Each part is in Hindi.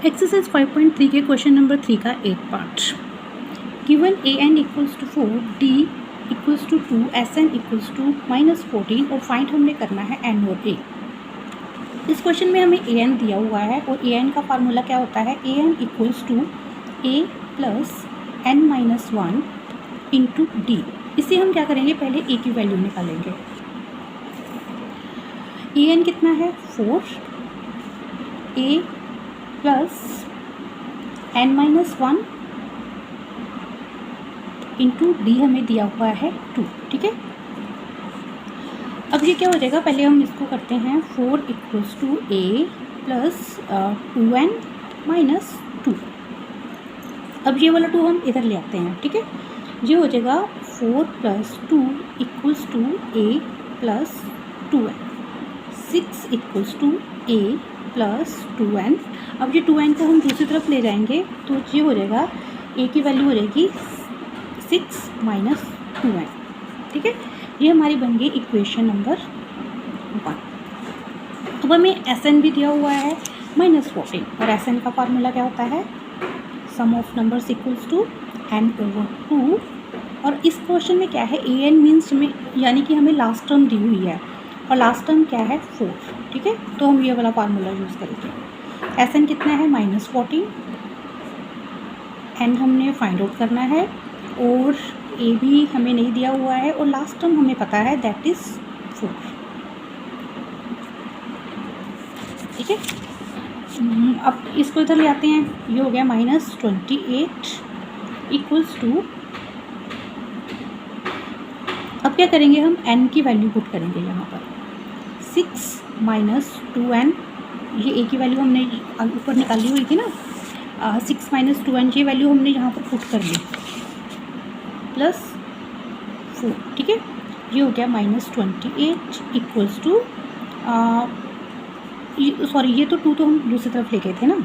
एक्सरसाइज 5.3 के क्वेश्चन नंबर 3 का 8 part. Given A N equals to 4, D equals to 2, S N equals to -14 और फाइंड हमने करना है एन और ए। इस क्वेश्चन में हमें ए एन दिया हुआ है और ए एन का फार्मूला क्या होता है, a N equals to A plus n minus 1 into d. इसे हम क्या करेंगे, पहले ए की वैल्यू निकालेंगे। ए एन कितना है 4, a plus n minus 1 into d हमें दिया हुआ है 2। ठीक है, अब ये क्या हो जाएगा, पहले हम इसको करते हैं 4 equals to A plus 2n minus 2। अब ये वाला 2 हम इधर ले आते हैं। ठीक है, ये हो जाएगा 4 plus 2 equals to A plus 2n, 6 equals to A plus 2n। अब ये 2n को हम दूसरी तरफ ले जाएंगे तो ये हो जाएगा, ए की वैल्यू हो जाएगी 6 माइनस 2n। ठीक है, ये हमारी बन गई इक्वेशन नंबर 1। अब हमें एस एन भी दिया हुआ है -14 और एस एन का फार्मूला क्या होता है, sum of numbers equals to n over 2। और इस क्वेश्चन में क्या है, ए एन मीन्स में यानी कि हमें लास्ट टर्म दी हुई है और लास्ट टर्म क्या है 4। ठीक है, तो हम ये वाला फार्मूला यूज़ करेंगे। एस एन कितना है -14, एन हमने फाइंड आउट करना है और ए भी हमें नहीं दिया हुआ है और लास्ट टर्म हमें पता है दैट इज़ 4। ठीक है, अब इसको इधर ले आते हैं, ये हो गया -28 इक्वल्स टू, अब क्या करेंगे हम n की वैल्यू पुट करेंगे यहाँ पर 6 माइनस 2n। ये a की वैल्यू हमने ऊपर निकाली हुई थी ना, 6 माइनस 2n ये वैल्यू हमने यहाँ पर पुट कर ली प्लस 4। ठीक है, ये हो गया -28 इक्वल्स टू, सॉरी ये तो 2 तो हम दूसरी तरफ ले गए थे ना,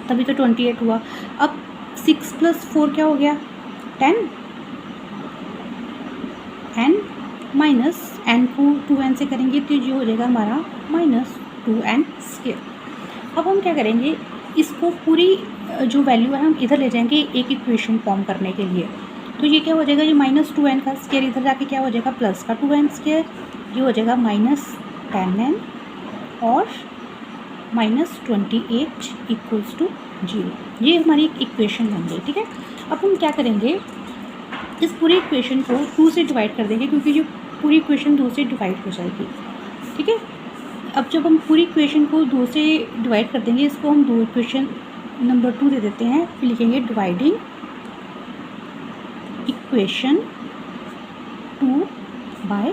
तभी तो 28 हुआ। अब 6 प्लस 4 क्या हो गया 10, n माइनस n को 2n से करेंगे तो ये हो जाएगा हमारा -2n स्क्वायर। अब हम क्या करेंगे, इसको पूरी जो वैल्यू है हम इधर ले जाएंगे एक इक्वेशन फॉर्म करने के लिए। तो ये क्या हो जाएगा, ये -2n का स्क्वायर इधर जाके क्या हो जाएगा प्लस का 2n स्क्वायर, ये हो जाएगा -10n और -28 इक्वल्स टू 0। ये हमारी एक इक्वेशन बन गई। ठीक है, अब हम क्या करेंगे, इस पूरी इक्वेशन को 2 से डिवाइड कर देंगे क्योंकि जो पूरी इक्वेशन 2 से डिवाइड हो जाएगी। ठीक है, अब जब हम पूरी इक्वेशन को 2 से डिवाइड कर देंगे, इसको हम 2 इक्वेशन नंबर 2 दे देते हैं, फिर लिखेंगे डिवाइडिंग इक्वेशन 2/2।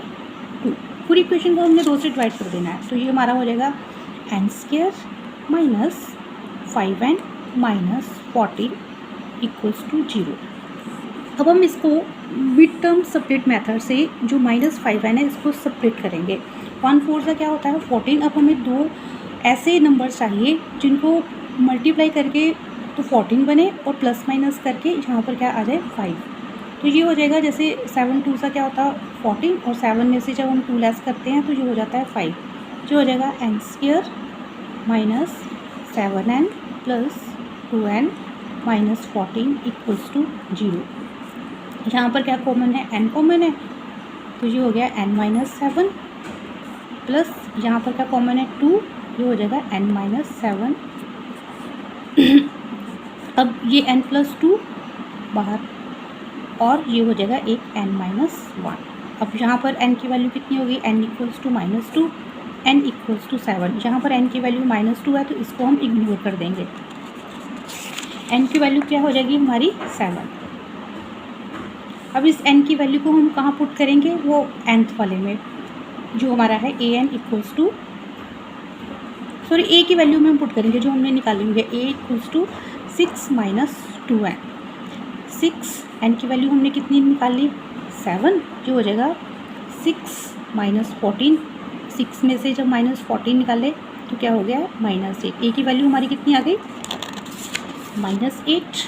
पूरी इक्वेशन को हमने 2 से डिवाइड कर देना है, तो ये हमारा हो जाएगा n square minus 5n minus 14 equals to 0। अब हम इसको मिड टर्म सेपरेट मेथड से जो -5n है इसको सेपरेट करेंगे। 1/4 का क्या होता है 14। अब हमें 2 ऐसे नंबर चाहिए जिनको मल्टीप्लाई करके तो 14 बने और प्लस माइनस करके यहाँ पर क्या आ जाए 5। तो ये हो जाएगा, जैसे 7 2 सा क्या होता है 14 और 7 में से जब हम 2 लेस करते हैं तो ये हो जाता है 5। जो हो जाएगा n square minus 7n plus 2n minus 14 equals to 0। यहाँ पर क्या कॉमन है, n कॉमन है, तो ये हो गया n माइनस 7 प्लस यहाँ पर क्या कॉमन है 2, ये हो जाएगा n माइनस 7। अब ये n प्लस 2 बाहर और ये हो जाएगा एक n माइनस 1। अब यहाँ पर n की वैल्यू कितनी होगी, n equals to -2, n equals to 7। यहाँ पर n की वैल्यू -2 है तो इसको हम इग्नोर कर देंगे, n की वैल्यू क्या हो जाएगी हमारी 7। अब इस n की वैल्यू को हम कहाँ पुट करेंगे, वो nth वाले में जो हमारा है a N equals to, sorry a की वैल्यू में हम पुट करेंगे जो हमने निकाली हुई है, a equals to 6 minus 2n। 6 n की वैल्यू हमने कितनी निकाली 7, जो हो जाएगा 6 माइनस 14। 6 में से जब -14 निकाले तो क्या हो गया -8। a की वैल्यू हमारी कितनी आ गई -8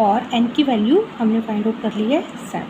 और n की वैल्यू हमने फाइंड आउट कर ली है 7।